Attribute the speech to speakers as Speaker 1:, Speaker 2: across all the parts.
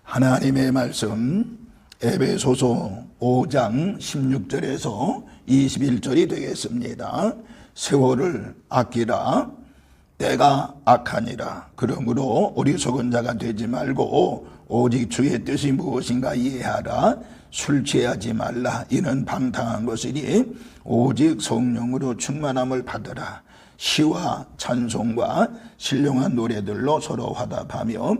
Speaker 1: 하나님의 말씀 에베소서 5장 16절에서 21절이 되겠습니다. 세월을 아끼라, 때가 악하니라. 그러므로 어리석은 자가 되지 말고 오직 주의 뜻이 무엇인가 이해하라. 술 취하지 말라. 이는 방탕한 것이니 오직 성령으로 충만함을 받으라. 시와 찬송과 신령한 노래들로 서로 화답하며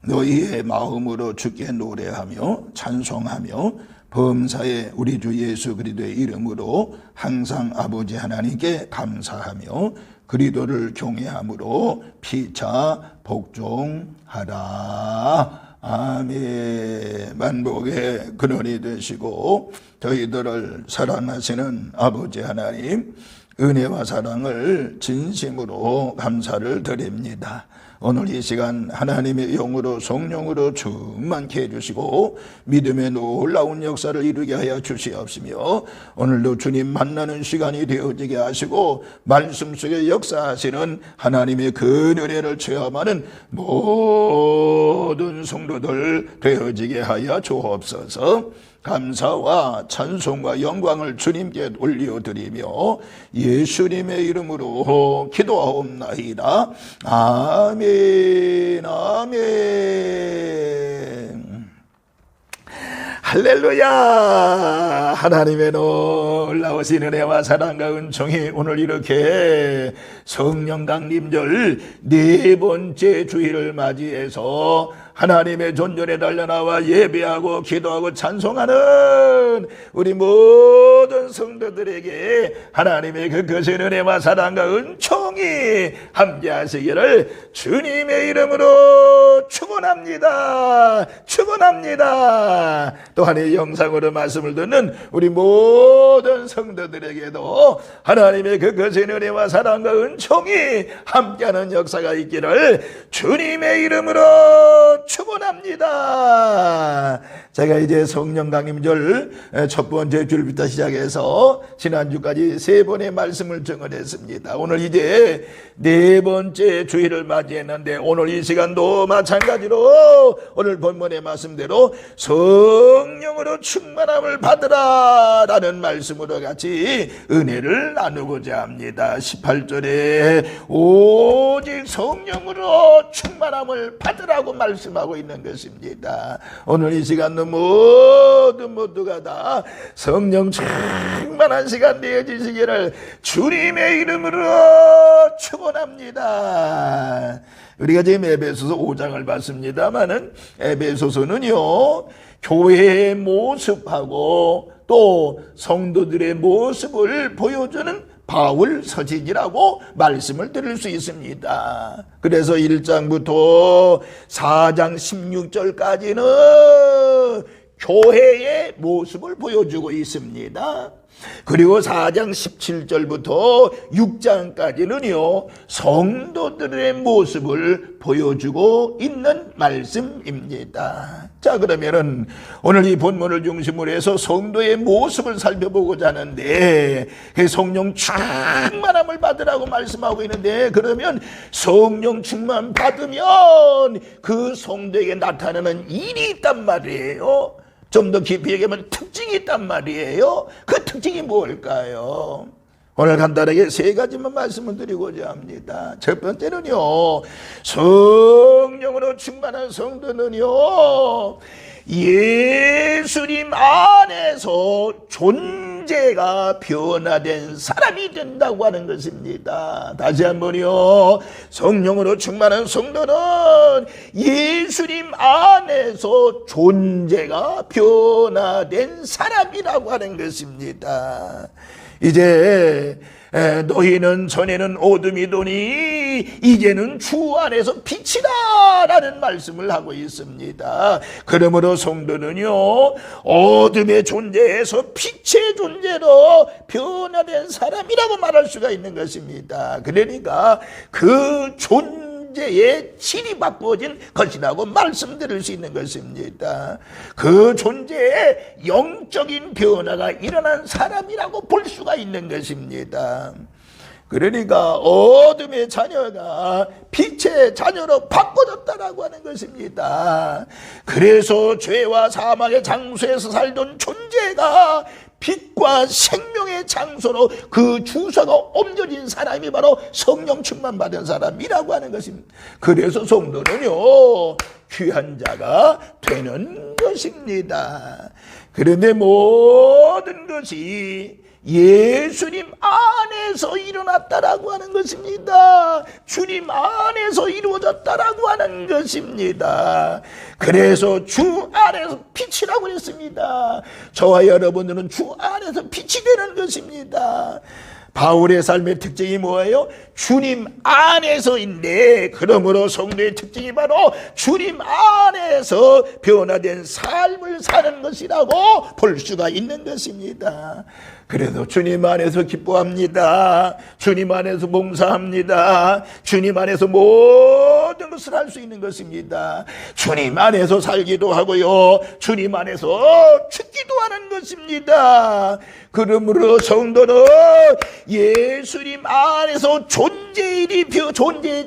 Speaker 1: 너희의 마음으로 주께 노래하며 찬송하며 범사에 우리 주 예수 그리스도의 이름으로 항상 아버지 하나님께 감사하며 그리스도를 경외함으로 피차 복종하라. 아멘. 만복의 근원이 되시고 저희들을 사랑하시는 아버지 하나님, 은혜와 사랑을 진심으로 감사를 드립니다. 오늘 이 시간 하나님의 영으로 성령으로 충만케 해주시고 믿음의 놀라운 역사를 이루게 하여 주시옵시며 오늘도 주님 만나는 시간이 되어지게 하시고 말씀 속에 역사하시는 하나님의 그 은혜를 체험하는 모든 성도들 되어지게 하여 주옵소서. 감사와 찬송과 영광을 주님께 올려드리며 예수님의 이름으로 기도하옵나이다. 아멘. 아멘. 할렐루야. 하나님의 놀라우신 은혜와 사랑과 은총이 오늘 이렇게 성령 강림절 네 번째 주일을 맞이해서 하나님의 존전에 달려나와 예배하고 기도하고 찬송하는 우리 모든 성도들에게 하나님의 그 거센 은혜와 사랑과 은총이 함께 하시기를 주님의 이름으로 축원합니다. 축원합니다. 또한 이 영상으로 말씀을 듣는 우리 모든 성도들에게도 하나님의 그 거센 은혜와 사랑과 은총이 함께하는 역사가 있기를 주님의 이름으로 축원합니다. 제가 이제 성령 강림절 첫 번째 주일부터 시작해서 지난주까지 세 번의 말씀을 증언했습니다. 오늘 이제 네 번째 주일을 맞이했는데 오늘 이 시간도 마찬가지로 오늘 본문의 말씀대로 성령으로 충만함을 받으라 라는 말씀으로 같이 은혜를 나누고자 합니다. 18절에 오직 성령으로 충만함을 받으라고 말씀하고 있는 것입니다. 오늘 이 시간도 모두가 다 성령 충만한 시간 되어지시기를 주님의 이름으로 축원합니다. 우리가 지금 에베소서 5장을 봤습니다마는 에베소서는요 교회의 모습하고 또 성도들의 모습을 보여주는 바울 서신이라고 말씀을 드릴 수 있습니다. 그래서 1장부터 4장 16절까지는 교회의 모습을 보여주고 있습니다. 그리고 4장 17절부터 6장까지는요 성도들의 모습을 보여주고 있는 말씀입니다. 자, 그러면은 오늘 이 본문을 중심으로 해서 성도의 모습을 살펴보고자 하는데 성령 충만함을 받으라고 말씀하고 있는데, 그러면 성령 충만 받으면 그 성도에게 나타나는 일이 있단 말이에요. 좀 더 깊이 얘기하면 특징이 있단 말이에요. 그 특징이 뭘까요? 오늘 간단하게 세 가지만 말씀을 드리고자 합니다. 첫 번째는요, 성령으로 충만한 성도는요 예수님 안에서 존재가 변화된 사람이 된다고 하는 것입니다. 다시 한번요, 성령으로 충만한 성도는 예수님 안에서 존재가 변화된 사람이라고 하는 것입니다. 이제 너희는 전에는 어둠이더니 이제는 주 안에서 빛이다 라는 말씀을 하고 있습니다. 그러므로 성도는요 어둠의 존재에서 빛의 존재로 변화된 사람이라고 말할 수가 있는 것입니다. 그러니까 그 존재의 질이 바꾸어진 것이라고 말씀드릴 수 있는 것입니다. 그 존재에 영적인 변화가 일어난 사람이라고 볼 수가 있는 것입니다. 그러니까 어둠의 자녀가 빛의 자녀로 바꿔졌다라고 하는 것입니다. 그래서 죄와 사망의 장소에서 살던 존재가 빛과 생명의 장소로 그 주소가 옮겨진 사람이 바로 성령 충만 받은 사람이라고 하는 것입니다. 그래서 성도는요, 귀한 자가 되는 것입니다. 그런데 모든 것이 예수님 안에서 일어났다라고 하는 것입니다. 주님 안에서 이루어졌다라고 하는 것입니다. 그래서 주 안에서 빛이라고 했습니다. 저와 여러분들은 주 안에서 빛이 되는 것입니다. 바울의 삶의 특징이 뭐예요? 주님 안에서인데, 그러므로 성도의 특징이 바로 주님 안에서 변화된 삶을 사는 것이라고 볼 수가 있는 것입니다. 그래도 주님 안에서 기뻐합니다. 주님 안에서 봉사합니다. 주님 안에서 모든 것을 할 수 있는 것입니다. 주님 안에서 살기도 하고요, 주님 안에서 죽기도 하는 것입니다. 그러므로 성도는 예수님 안에서 존재의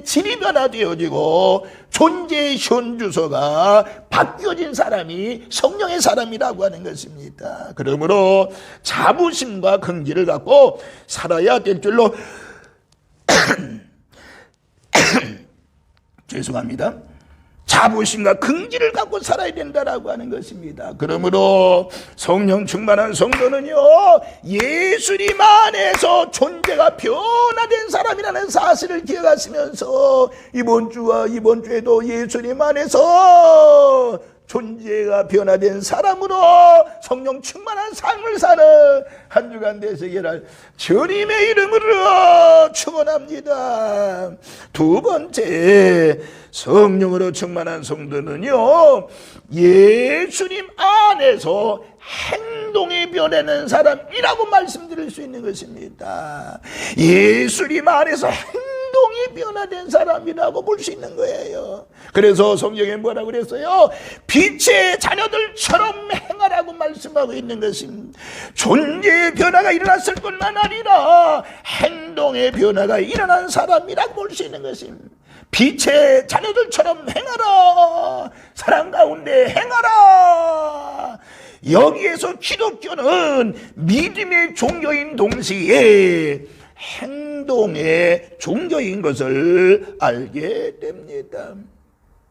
Speaker 1: 질이 변화되어지고 존재의 현주소가 바뀌어진 사람이 성령의 사람이라고 하는 것입니다. 그러므로 자부심과 긍지를 갖고 살아야 될 줄로 죄송합니다. 자부심과 긍지를 갖고 살아야 된다라고 하는 것입니다. 그러므로 성령 충만한 성도는요, 예수님 안에서 존재가 변화된 사람이라는 사실을 기억하시면서 이번 주와 이번 주에도 예수님 안에서 존재가 변화된 사람으로 성령 충만한 삶을 사는 한 주간 되시기를 주님의 이름으로 축원합니다. 두 번째, 성령으로 충만한 성도는요, 예수님 안에서 행동이 변하는 사람이라고 말씀드릴 수 있는 것입니다. 예수님 안에서 행동이 변화된 사람이라고 볼 수 있는 거예요. 그래서 성경에 뭐라고 그랬어요? 빛의 자녀들처럼 행하라고 말씀하고 있는 것입니다. 존재의 변화가 일어났을 뿐만 아니라 행동의 변화가 일어난 사람이라고 볼 수 있는 것입니다. 빛의 자녀들처럼 행하라, 사랑 가운데 행하라. 여기에서 기독교는 믿음의 종교인 동시에 행동의 종교인 것을 알게 됩니다.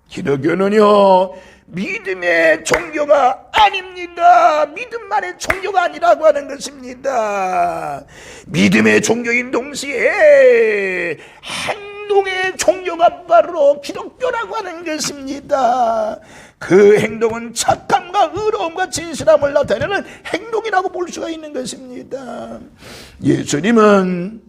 Speaker 1: 기독교는요, 믿음의 종교가 아닙니다. 믿음만의 종교가 아니라고 하는 것입니다. 믿음의 종교인 동시에 행동의 종교가 바로 기독교라고 하는 것입니다. 그 행동은 착함과 의로움과 진실함을 나타내는 행동이라고 볼 수가 있는 것입니다. 예수님은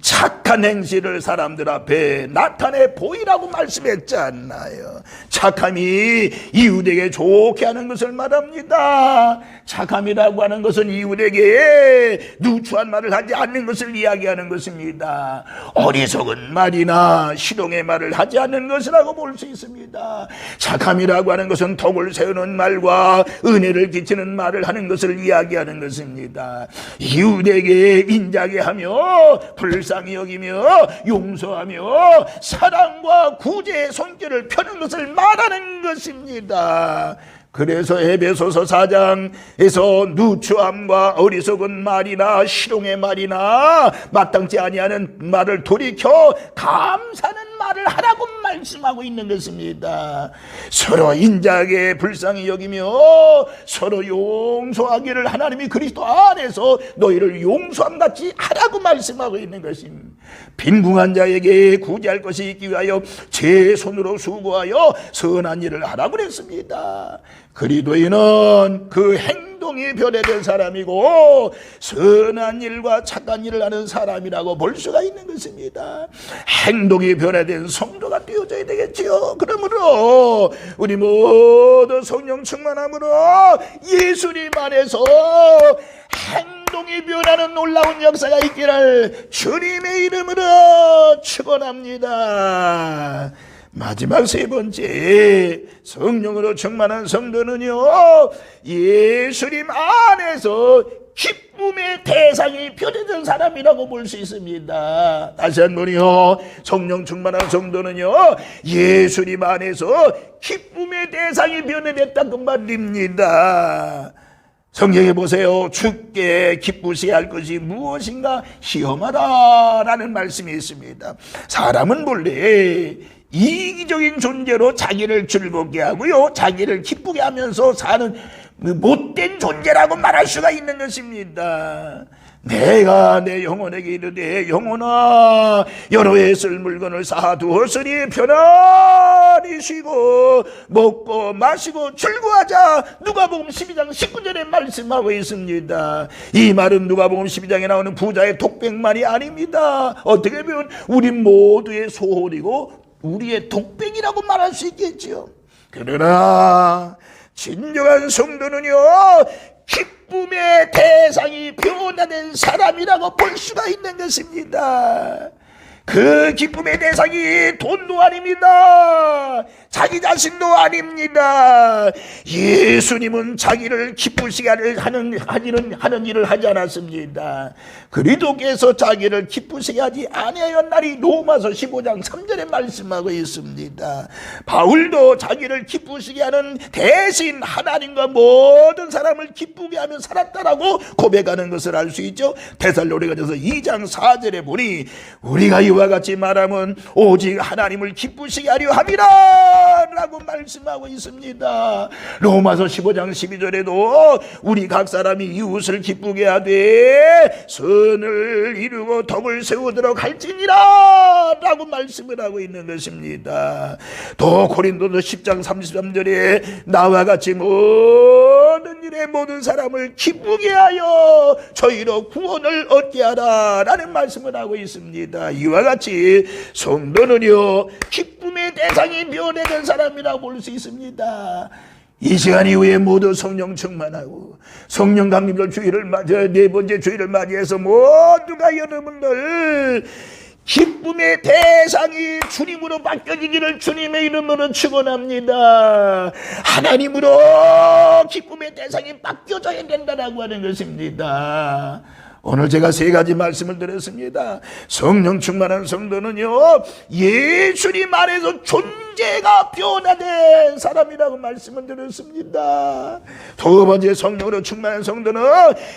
Speaker 1: 착한 행실을 사람들 앞에 나타내 보이라고 말씀했지 않나요? 착함이 이웃에게 좋게 하는 것을 말합니다. 착함이라고 하는 것은 이웃에게 누추한 말을 하지 않는 것을 이야기하는 것입니다. 어리석은 말이나 실용의 말을 하지 않는 것이라고 볼 수 있습니다. 착함이라고 하는 것은 덕을 세우는 말과 은혜를 끼치는 말을 하는 것을 이야기하는 것입니다. 이웃에게 인자게 하며 불쌍히 여기며 용서하며 사랑과 구제의 손길을 펴는 것을 말하는 것입니다. 그래서 에베소서 4장에서 누추함과 어리석은 말이나 실용의 말이나 마땅치 아니하는 말을 돌이켜 감사하는 말을 하라고 말씀하고 있는 것입니다. 서로 인자하게 불쌍히 여기며 서로 용서하기를 하나님이 그리스도 안에서 너희를 용서함같이 하라고 말씀하고 있는 것입니다. 빈궁한 자에게 구제할 것이 있기 위하여 제 손으로 수고하여 선한 일을 하라고 그랬습니다. 그리스도인은 그 행동이 변화된 사람이고 선한 일과 착한 일을 하는 사람이라고 볼 수가 있는 것입니다. 행동이 변화된 성도가 되어져야 되겠지요. 그러므로 우리 모두 성령 충만함으로 예수님 안에서 행동이 변하는 놀라운 역사가 있기를 주님의 이름으로 축원합니다. 마지막 세 번째, 성령으로 충만한 성도는요, 예수님 안에서 기쁨의 대상이 변해진 사람이라고 볼 수 있습니다. 다시 한 번요, 성령 충만한 성도는요, 예수님 안에서 기쁨의 대상이 변해졌다고 말입니다. 성경에 보세요. 주께 기쁘시게 할 것이 무엇인가 시험하라라는 말씀이 있습니다. 사람은 본래 이기적인 존재로 자기를 즐겁게 하고요, 자기를 기쁘게 하면서 사는 못된 존재라고 말할 수가 있는 것입니다. 내가 내 영혼에게 이르되 영혼아 여러 해 쓸 물건을 쌓아두었으니 편안히 쉬고 먹고 마시고 즐거워하자. 누가복음 12장 19절에 말씀하고 있습니다. 이 말은 누가복음 12장에 나오는 부자의 독백만이 아닙니다. 어떻게 보면 우리 모두의 소홀이고 우리의 독백이라고 말할 수 있겠지요. 그러나 진정한 성도는요, 기쁨의 대상이 변화된 사람이라고 볼 수가 있는 것입니다. 그 기쁨의 대상이 돈도 아닙니다. 자기 자신도 아닙니다. 예수님은 자기를 기쁘시게 하는 일을 하지 않았습니다. 그리스도께서 자기를 기쁘시게 하지 아니하였나니 로마서 15장 3절에 말씀하고 있습니다. 바울도 자기를 기쁘시게 하는 대신 하나님과 모든 사람을 기쁘게 하며 살았다라고 고백하는 것을 알 수 있죠. 데살로니가전서 2장 4절에 보니 우리가 이와 같이 말하면 오직 하나님을 기쁘시게 하려 함이라 라고 말씀하고 있습니다. 로마서 15장 12절에도 우리 각 사람이 이웃을 기쁘게 하되 선을 이루고 덕을 세우도록 할지니라 라고 말씀을 하고 있는 것입니다. 또 고린도서 10장 33절에 나와 같이 모든 일에 모든 사람을 기쁘게 하여 저희로 구원을 얻게 하라 라는 말씀을 하고 있습니다. 이와 같이 성도는요, 기쁨의 대상이 변해된 사람이라고 볼 수 있습니다. 이 시간 이후에 모두 성령 충만하고 성령 강림절 주일을 맞아 네 번째 주일을 맞이해서 모두가 여러분들 기쁨의 대상이 주님으로 바뀌어지기를 주님의 이름으로 축원합니다. 하나님으로 기쁨의 대상이 바뀌어져야 된다라고 하는 것입니다. 오늘 제가 세 가지 말씀을 드렸습니다. 성령 충만한 성도는요, 예수님 안에서 존재가 변화된 사람이라고 말씀을 드렸습니다. 두 번째, 성령으로 충만한 성도는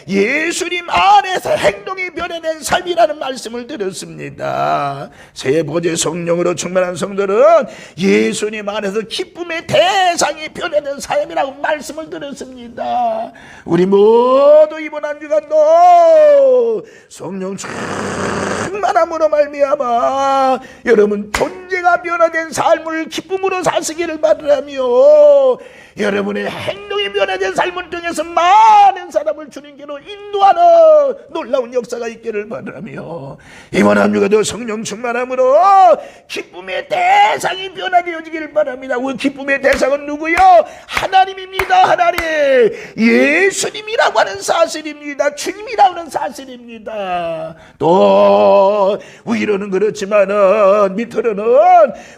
Speaker 1: 예수님 안에서 행동이 변화된 삶이라는 말씀을 드렸습니다. 세 번째, 성령으로 충만한 성도는 예수님 안에서 기쁨의 대상이 변화된 삶이라고 말씀을 드렸습니다. 우리 모두 이번 한 주간도 성령 충만함으로 말미암아 여러분 존재가 변화된 삶을 기쁨으로 사시기를 바라며 여러분의 행동이 변화된 삶을 통해서 많은 사람을 주님께로 인도하는 놀라운 역사가 있기를 바라며 이번 한 주가도 성령 충만함으로 기쁨의 대상이 변화되어지기를 바랍니다. 우리 기쁨의 대상은 누구요? 하나님입니다. 하나님, 예수님이라고 하는 사실입니다. 주님이라고 하는 사실입니다. 또 위로는 그렇지만은 밑으로는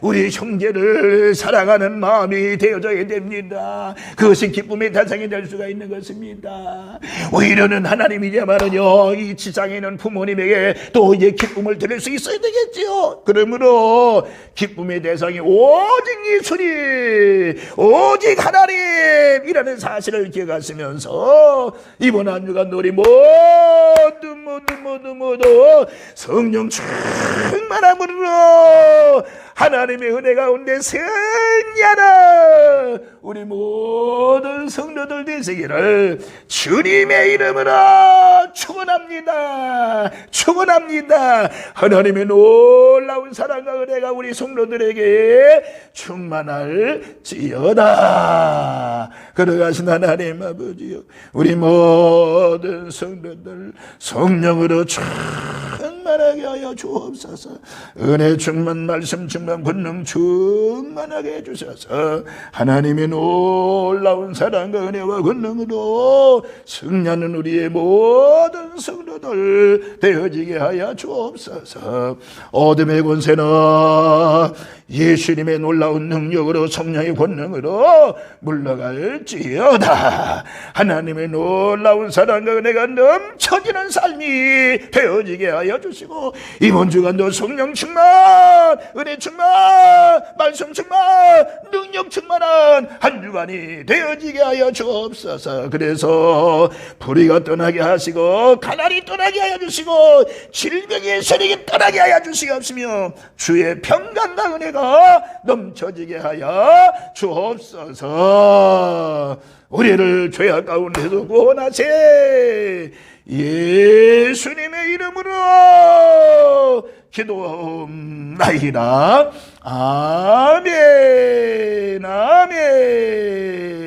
Speaker 1: 우리 형제를 사랑하는 마음이 되어져야 됩니다. 그것이 기쁨의 대상이 될 수가 있는 것입니다. 오히려는 하나님이야말은요, 이 지상에 있는 부모님에게 또 이제 기쁨을 드릴 수 있어야 되겠지요. 그러므로 기쁨의 대상이 오직 예수님, 오직 하나님이라는 사실을 기억하시면서 이번 한 주간 우리 모두 성령 충만함으로 하나님의 은혜 가운데 승리하는 우리 모든 성도들 되시기를 주님의 이름으로 축원합니다. 축원합니다. 하나님의 놀라운 사랑과 은혜가 우리 성도들에게 충만할지어다. 걸어가신 하나님 아버지요, 우리 모든 성도들 성령으로 충만 충만하게 하여 주옵소서. 은혜 충만, 말씀 충만, 권능 충만하게 해주셔서 하나님의 놀라운 사랑과 은혜와 권능으로 승리하는 우리의 모든 성도들 되어지게 하여 주옵소서. 어둠의 권세나 예수님의 놀라운 능력으로, 성령의 권능으로 물러갈지어다. 하나님의 놀라운 사랑과 은혜가 넘쳐지는 삶이 되어지게 하여 주시고, 이번 주간도 성령 충만, 은혜 충만, 말씀 충만, 능력 충만한 한 주간이 되어지게 하여 주옵소서. 그래서 불의가 떠나게 하시고, 가난이 떠나게 하여 주시고, 질병의 세력이 떠나게 하여 주시옵시며, 주의 평강과 은혜가 넘쳐지게 하여 주옵소서. 우리를 죄악 가운데서 구원하세. 예수님의 이름으로 기도하옵나이다. 아멘, 아멘.